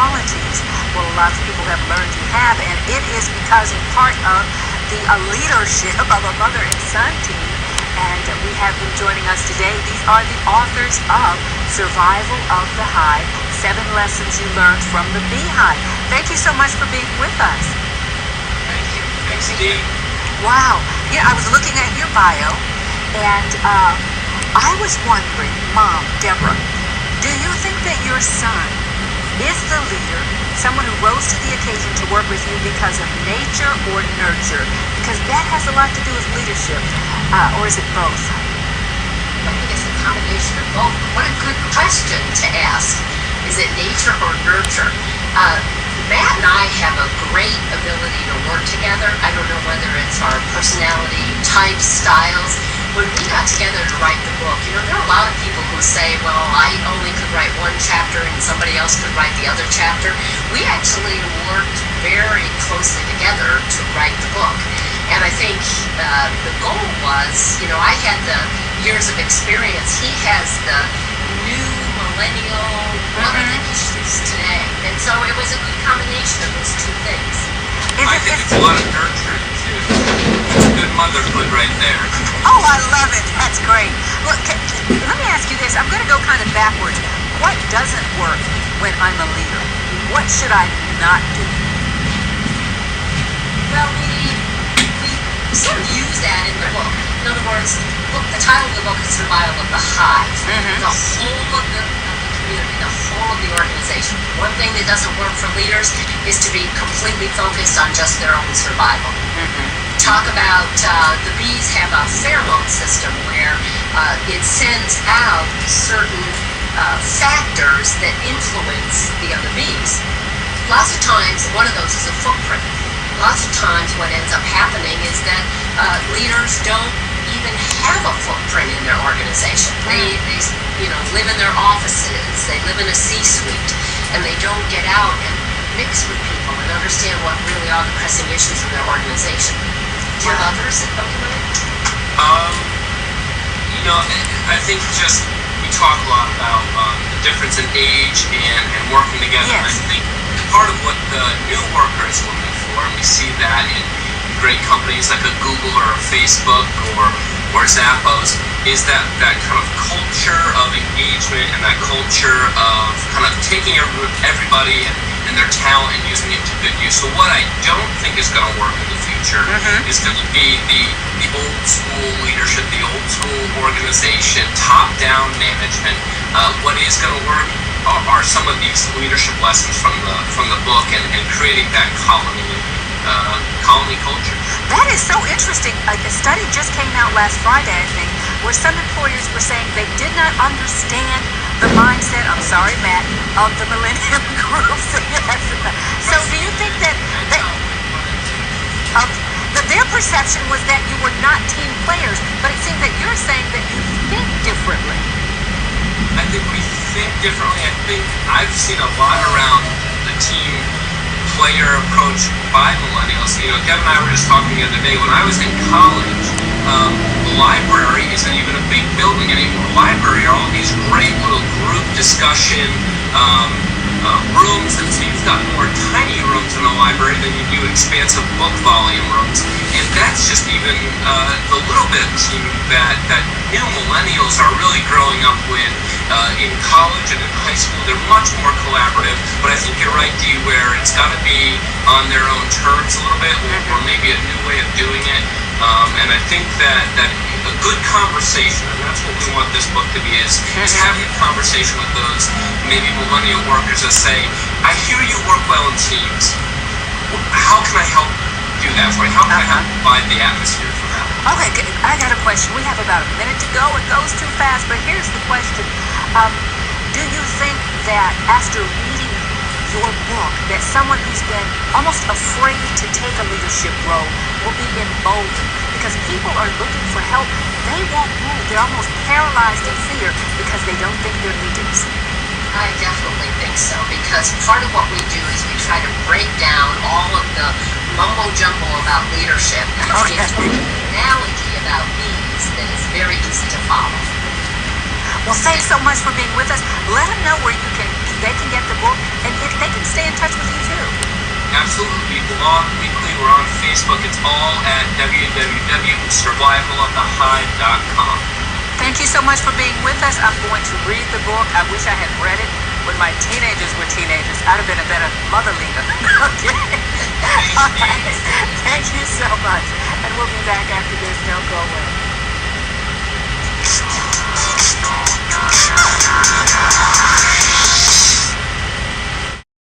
qualities. Well, lots of people have learned you have, and it is because you're part of the leadership of a mother and son team. And we have them joining us today. These are the authors of Survival of the Hive, 7 Lessons You Learned from the Beehive. Thank you so much for being with us. Thank you. Thanks, Dee. Wow. Yeah, I was looking at your bio, and I was wondering, Mom, Deborah, do you think that your son is the leader, someone who rose to the occasion to work with you because of nature or nurture? Because that has a lot to do with leadership. Or is it both? I think it's a combination of both. What a good question to ask. Is it nature or nurture? Matt and I have a great ability to work together. I don't know whether it's our personality types, styles. When we got together to write the book, there are a lot of people who say, well, I only could write one chapter and somebody else could write the other chapter. We actually worked very closely together to write the book. And I think the goal was, I had the years of experience. He has the new millennial woman issues today. And so it was a good combination of those two things. I think it's a lot of nurturing, too. It's a good motherhood right there. Oh, I love it. That's great. Look, let me ask you this. I'm going to go kind of backwards. What doesn't work when I'm a leader? What should I not do? Well, we sort of use that in the book. In other words, the title of the book is Survival of the Hive. The whole of the community, the whole of the organization. One thing that doesn't work for leaders is to be completely focused on just their own survival. Talk about the bees have a pheromone system where it sends out certain factors that influence the other bees. Lots of times, one of those is a footprint. Lots of times what ends up happening is that leaders don't even have a footprint in their organization. They live in their offices, they live in a C-suite, and they don't get out and mix with people and understand what really are the pressing issues in their organization. Do you have others that come to mind? I think we talk a lot about the difference in age and working together. Yes. And I think part of what the new worker is looking for, and we see that in great companies like a Google or a Facebook or Zappos, is that kind of culture of engagement and that culture of kind of taking everybody and their talent and using it to good use. So what I don't think is going to work in the future is going to be the old school leadership, the old school organization, top-down management. What is going to work are some of these leadership lessons from the book and creating that colony culture. That is so interesting. A study just came out last Friday, I think, where some employers were saying they did not understand the mindset, I'm sorry, Matt, of the millennial groups. So do you think that their perception was that you were not team players, but it seems that you're saying that you think differently? I think we think differently. I think I've seen a lot around the team player approach by millennials. Deb and I were just talking the other day. When I was in college, the library isn't even a big building anymore. The library are all these great little group discussion rooms, and so you've got more tiny rooms in the library than you do expansive book volume rooms. And that's just even the little bit of team that new millennials are really growing up with in college and in high school. They're much more collaborative, but I think you're right, Dee, where it's got to be on their own terms a little bit, or maybe a new way of doing it. And I think that a good conversation, and that's what we want this book to be, is having a conversation with those maybe millennial workers that say, I hear you work well in teams. How can I help do that for you? How can I help provide the atmosphere for that? Okay, I got a question. We have about a minute to go. It goes too fast, but here's the question. Do you think that after reading your book, that someone who's been almost afraid to take a leadership role will be emboldened? Because people are looking for help. They won't move. They're almost paralyzed in fear because they don't think they're leaders. I definitely think so, because part of what we do is we try to break down all of the mumbo-jumbo about leadership and create an analogy about bees that is very easy to follow. Well, thanks so much for being with us. Let them know where they can get the book, and if they can stay in touch with you too? Absolutely. Blog Weekly. We're on Facebook. It's all at www.survivalofthehive.com. Thank you so much for being with us. I'm going to read the book. I wish I had read it when my teenagers were teenagers. I'd have been a better mother leader. Okay. All right. Thank you so much. And we'll be back after this. Don't go away.